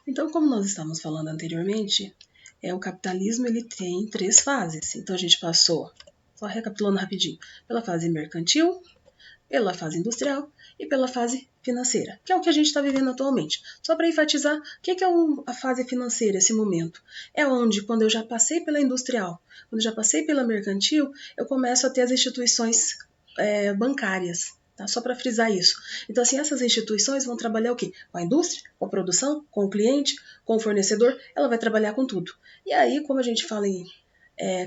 Então, como nós estávamos falando anteriormente, o capitalismo ele tem 3 fases. Então, a gente passou, só recapitulando rapidinho, pela fase mercantil, pela fase industrial e pela fase financeira, que é o que a gente está vivendo atualmente. Só para enfatizar, o que é a fase financeira, esse momento? É onde, quando eu já passei pela industrial, quando eu já passei pela mercantil, eu começo a ter as instituições bancárias. Tá? Só para frisar isso. Então, assim, essas instituições vão trabalhar o quê? Com a indústria, com a produção, com o cliente, com o fornecedor, ela vai trabalhar com tudo. E aí, como a gente fala em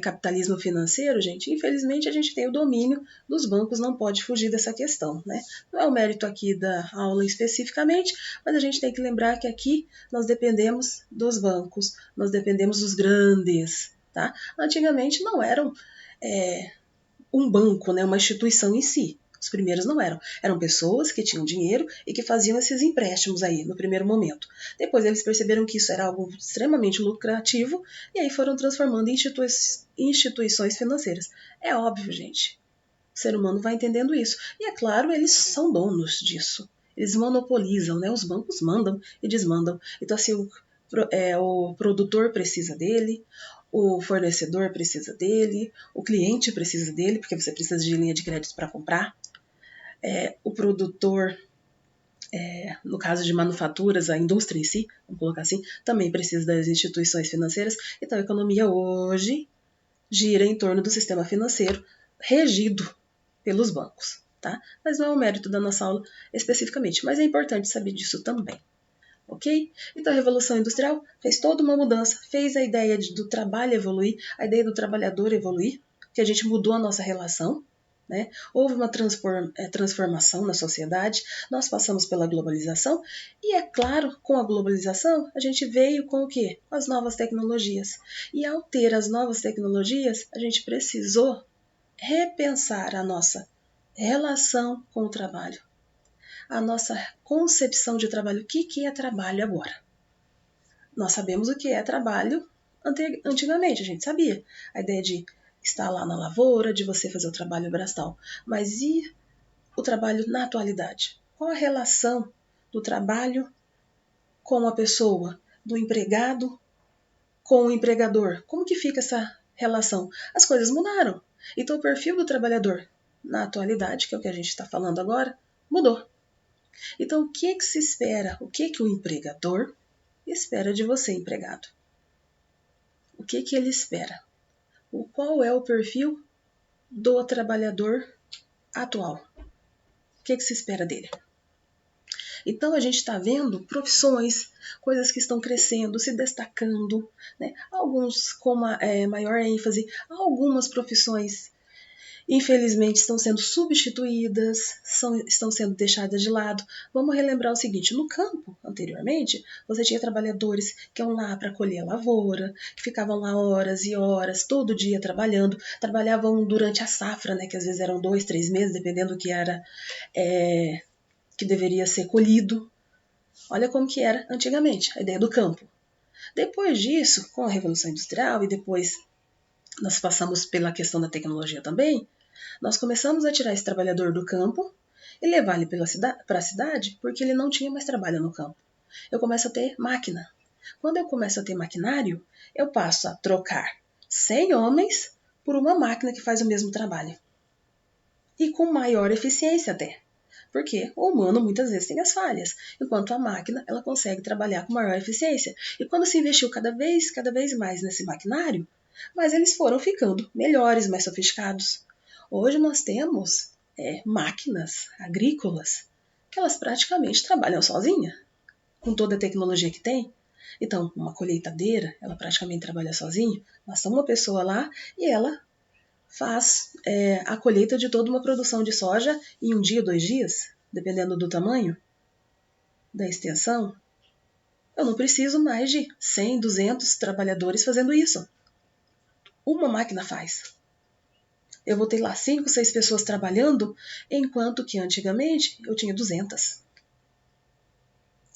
capitalismo financeiro, gente, infelizmente a gente tem o domínio dos bancos, não pode fugir dessa questão, né? Não é o mérito aqui da aula especificamente, mas a gente tem que lembrar que aqui nós dependemos dos bancos, nós dependemos dos grandes, tá? Antigamente não eram um banco, né, uma instituição em si. Os primeiros não eram. Eram pessoas que tinham dinheiro e que faziam esses empréstimos aí no primeiro momento. Depois eles perceberam que isso era algo extremamente lucrativo e aí foram transformando em instituições financeiras. É óbvio, gente. O ser humano vai entendendo isso. E é claro, eles são donos disso. Eles monopolizam, né? Os bancos mandam e desmandam. Então, assim, o produtor precisa dele, o fornecedor precisa dele, o cliente precisa dele, porque você precisa de linha de crédito para comprar. O produtor, no caso de manufaturas, a indústria em si, vamos colocar assim, também precisa das instituições financeiras. Então, a economia hoje gira em torno do sistema financeiro regido pelos bancos, tá? Mas não é o mérito da nossa aula especificamente, mas é importante saber disso também, ok? Então a Revolução Industrial fez toda uma mudança, fez a ideia do trabalho evoluir, a ideia do trabalhador evoluir, que a gente mudou a nossa relação, né? Houve uma transformação na sociedade, nós passamos pela globalização e, é claro, com a globalização, a gente veio com o quê? Com as novas tecnologias. E ao ter as novas tecnologias, a gente precisou repensar a nossa relação com o trabalho, a nossa concepção de trabalho. O que é trabalho agora? Nós sabemos o que é trabalho antigamente, a gente sabia. A ideia de estar lá na lavoura, de você fazer o trabalho braçal. Mas e o trabalho na atualidade? Qual a relação do trabalho com a pessoa, do empregado com o empregador? Como que fica essa relação? As coisas mudaram. Então o perfil do trabalhador na atualidade, que é o que a gente está falando agora, mudou. Então o que se espera? O que o empregador espera de você, empregado? O que ele espera? Qual é o perfil do trabalhador atual? O que se espera dele? Então a gente está vendo profissões, coisas que estão crescendo, se destacando, né? Alguns com maior ênfase, algumas profissões infelizmente estão sendo substituídas, estão sendo deixadas de lado. Vamos relembrar o seguinte, no campo, anteriormente, você tinha trabalhadores que iam lá para colher a lavoura, que ficavam lá horas e horas, todo dia trabalhando, trabalhavam durante a safra, né, que às vezes eram 2, 3 meses, dependendo do que era que deveria ser colhido. Olha como que era antigamente, a ideia do campo. Depois disso, com a Revolução Industrial e depois nós passamos pela questão da tecnologia também, nós começamos a tirar esse trabalhador do campo e levar ele para a cidade porque ele não tinha mais trabalho no campo. Eu começo a ter máquina. Quando eu começo a ter maquinário, eu passo a trocar 100 homens por uma máquina que faz o mesmo trabalho. E com maior eficiência até. Porque o humano muitas vezes tem as falhas, enquanto a máquina ela consegue trabalhar com maior eficiência. E quando se investiu cada vez mais nesse maquinário, mas eles foram ficando melhores, mais sofisticados. Hoje nós temos máquinas agrícolas que elas praticamente trabalham sozinhas, com toda a tecnologia que tem. Então, uma colheitadeira, ela praticamente trabalha sozinha. Basta uma pessoa lá e ela faz a colheita de toda uma produção de soja em 1 dia, 2 dias, dependendo do tamanho, da extensão. Eu não preciso mais de 100, 200 trabalhadores fazendo isso. Uma máquina faz. Eu vou ter lá 5, 6 pessoas trabalhando, enquanto que antigamente eu tinha 200.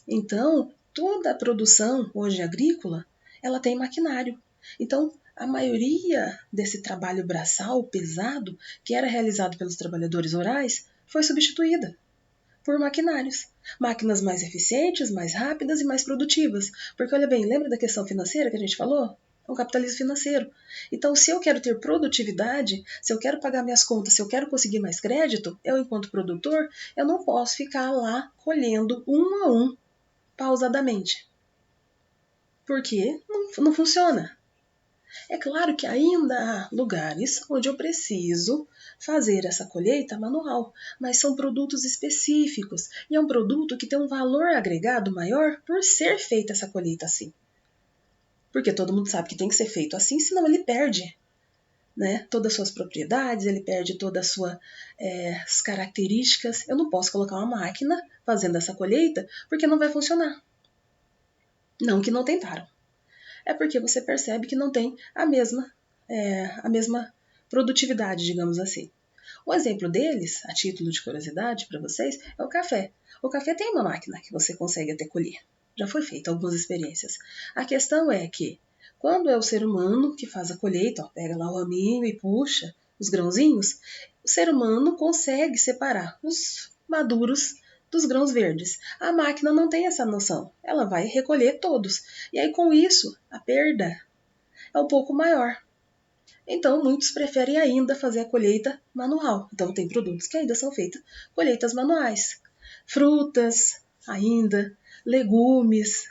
Então, toda a produção hoje agrícola, ela tem maquinário. Então, a maioria desse trabalho braçal pesado, que era realizado pelos trabalhadores rurais, foi substituída. por maquinários. Máquinas mais eficientes, mais rápidas e mais produtivas. Porque, olha bem, lembra da questão financeira que a gente falou? É um capitalismo financeiro. Então, se eu quero ter produtividade, se eu quero pagar minhas contas, se eu quero conseguir mais crédito, eu, enquanto produtor, eu não posso ficar lá colhendo um a um, pausadamente. Porque não funciona. É claro que ainda há lugares onde eu preciso fazer essa colheita manual, mas são produtos específicos e é um produto que tem um valor agregado maior por ser feita essa colheita assim. Porque todo mundo sabe que tem que ser feito assim, senão ele perde, né, todas as suas propriedades, ele perde todas as suas características. Eu não posso colocar uma máquina fazendo essa colheita porque não vai funcionar. Não que não tentaram. É porque você percebe que não tem a mesma produtividade, digamos assim. O exemplo deles, a título de curiosidade para vocês, é o café. O café tem uma máquina que você consegue até colher. Já foi feita algumas experiências. A questão é que, quando é o ser humano que faz a colheita, ó, pega lá o raminho e puxa os grãozinhos, o ser humano consegue separar os maduros dos grãos verdes. A máquina não tem essa noção. Ela vai recolher todos. E aí, com isso, a perda é um pouco maior. Então, muitos preferem ainda fazer a colheita manual. Então, tem produtos que ainda são feitos colheitas manuais. Frutas, ainda, legumes,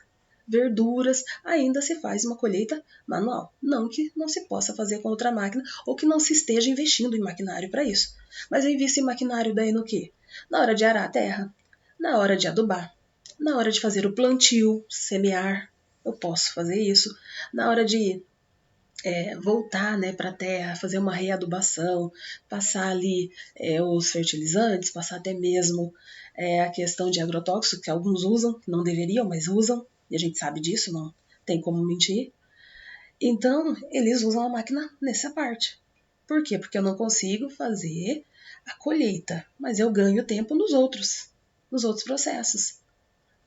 verduras, ainda se faz uma colheita manual. Não que não se possa fazer com outra máquina ou que não se esteja investindo em maquinário para isso. Mas eu invisto em maquinário daí no quê? Na hora de arar a terra, na hora de adubar, na hora de fazer o plantio, semear, eu posso fazer isso. Na hora de voltar, né, para a terra, fazer uma readubação, passar ali os fertilizantes, passar até mesmo a questão de agrotóxico, que alguns usam, não deveriam, mas usam, e a gente sabe disso, não tem como mentir. Então, eles usam a máquina nessa parte. Por quê? Porque eu não consigo fazer a colheita, mas eu ganho tempo nos outros processos.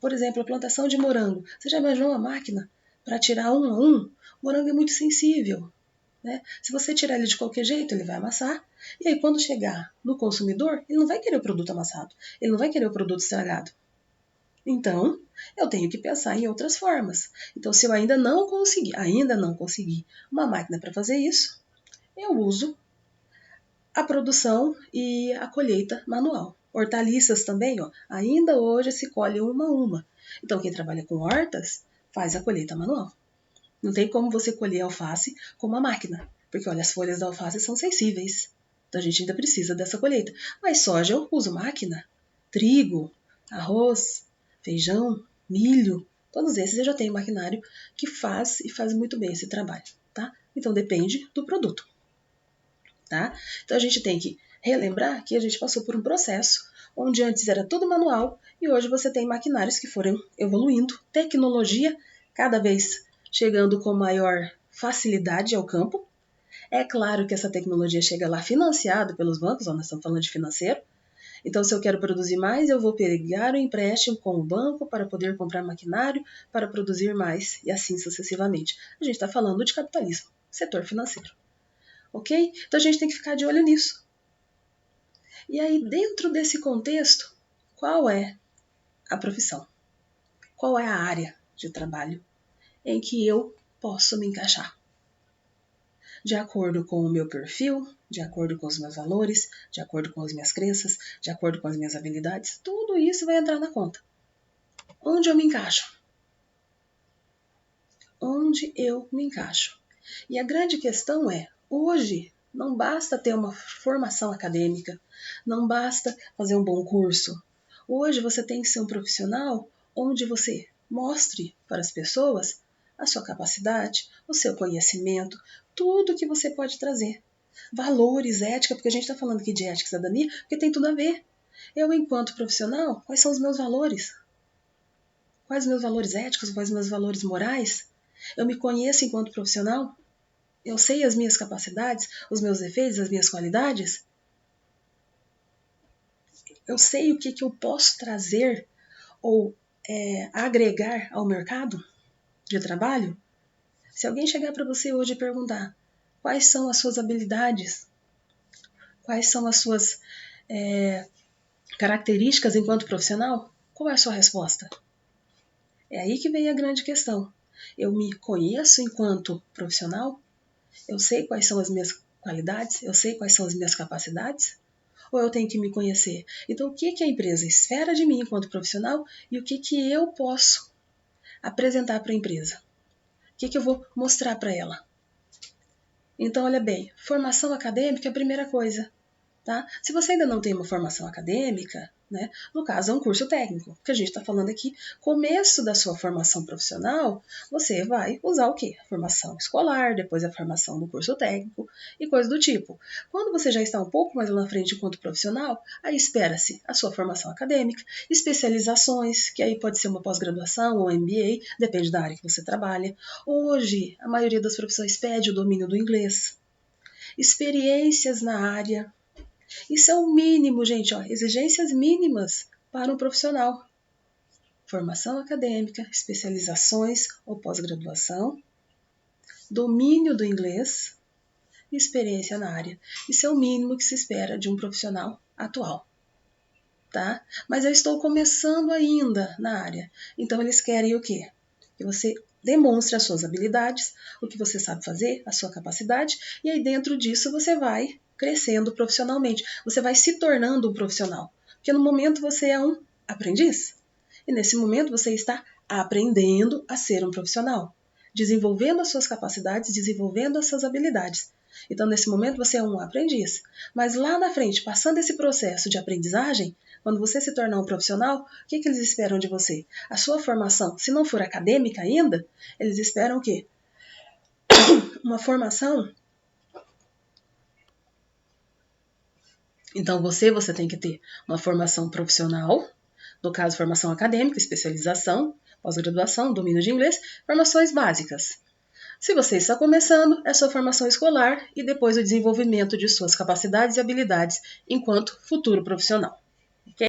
Por exemplo, a plantação de morango. Você já imaginou uma máquina para tirar um a um? O morango é muito sensível. Né? Se você tirar ele de qualquer jeito, ele vai amassar. E aí, quando chegar no consumidor, ele não vai querer o produto amassado. Ele não vai querer o produto estragado. Então, eu tenho que pensar em outras formas. Então, se eu ainda não consegui uma máquina para fazer isso, eu uso a produção e a colheita manual. Hortaliças também, ó, ainda hoje se colhe uma a uma. Então, quem trabalha com hortas faz a colheita manual. Não tem como você colher alface com uma máquina, porque olha, as folhas da alface são sensíveis. Então a gente ainda precisa dessa colheita. Mas soja eu uso máquina, trigo, arroz, feijão, milho, todos esses eu já tenho maquinário que faz e faz muito bem esse trabalho, tá? Então depende do produto, tá? Então a gente tem que relembrar que a gente passou por um processo onde antes era tudo manual e hoje você tem maquinários que foram evoluindo, tecnologia cada vez chegando com maior facilidade ao campo. É claro que essa tecnologia chega lá financiada pelos bancos, nós estamos falando de financeiro. Então, se eu quero produzir mais, eu vou pegar o empréstimo com o banco para poder comprar maquinário para produzir mais e assim sucessivamente. A gente está falando de capitalismo, setor financeiro. Ok? Então, a gente tem que ficar de olho nisso. E aí, dentro desse contexto, qual é a profissão? Qual é a área de trabalho em que eu posso me encaixar? De acordo com o meu perfil, de acordo com os meus valores, de acordo com as minhas crenças, de acordo com as minhas habilidades, tudo isso vai entrar na conta. Onde eu me encaixo? Onde eu me encaixo? E a grande questão é, hoje não basta ter uma formação acadêmica, não basta fazer um bom curso. Hoje você tem que ser um profissional onde você mostre para as pessoas a sua capacidade, o seu conhecimento, tudo que você pode trazer. Valores, ética, porque a gente está falando aqui de ética e cidadania, porque tem tudo a ver. Eu, enquanto profissional, quais são os meus valores? Quais os meus valores éticos, quais os meus valores morais? Eu me conheço enquanto profissional? Eu sei as minhas capacidades, os meus defeitos, as minhas qualidades? Eu sei o que eu posso trazer ou agregar ao mercado de trabalho? Se alguém chegar para você hoje e perguntar quais são as suas habilidades, quais são as suas Características enquanto profissional? Qual é a sua resposta? É aí que vem a grande questão. Eu me conheço enquanto profissional? Eu sei quais são as minhas qualidades? Eu sei quais são as minhas capacidades? Ou eu tenho que me conhecer? Então, o que a empresa espera de mim enquanto profissional e o que eu posso apresentar para a empresa? O que eu vou mostrar para ela? Então, olha bem, formação acadêmica é a primeira coisa. Tá? Se você ainda não tem uma formação acadêmica, né, no caso é um curso técnico, que a gente está falando aqui, começo da sua formação profissional, você vai usar o quê? A formação escolar, depois a formação do curso técnico e coisa do tipo. Quando você já está um pouco mais lá na frente enquanto profissional, aí espera-se a sua formação acadêmica, especializações, que aí pode ser uma pós-graduação ou MBA, depende da área que você trabalha. Hoje, a maioria das profissões pede o domínio do inglês. Experiências na área. Isso é o mínimo, gente, ó, exigências mínimas para um profissional. Formação acadêmica, especializações ou pós-graduação, domínio do inglês e experiência na área. Isso é o mínimo que se espera de um profissional atual. Tá? Mas eu estou começando ainda na área. Então eles querem o quê? Que você demonstre as suas habilidades, o que você sabe fazer, a sua capacidade, e aí dentro disso você vai crescendo profissionalmente. Você vai se tornando um profissional. Porque no momento você é um aprendiz. E nesse momento você está aprendendo a ser um profissional. Desenvolvendo as suas capacidades, desenvolvendo as suas habilidades. Então, nesse momento, você é um aprendiz. Mas lá na frente, passando esse processo de aprendizagem, quando você se tornar um profissional, o que eles esperam de você? A sua formação, se não for acadêmica ainda, eles esperam o quê? Uma formação. Então você tem que ter uma formação profissional, no caso, formação acadêmica, especialização, pós-graduação, domínio de inglês, formações básicas. Se você está começando, é sua formação escolar e depois o desenvolvimento de suas capacidades e habilidades enquanto futuro profissional.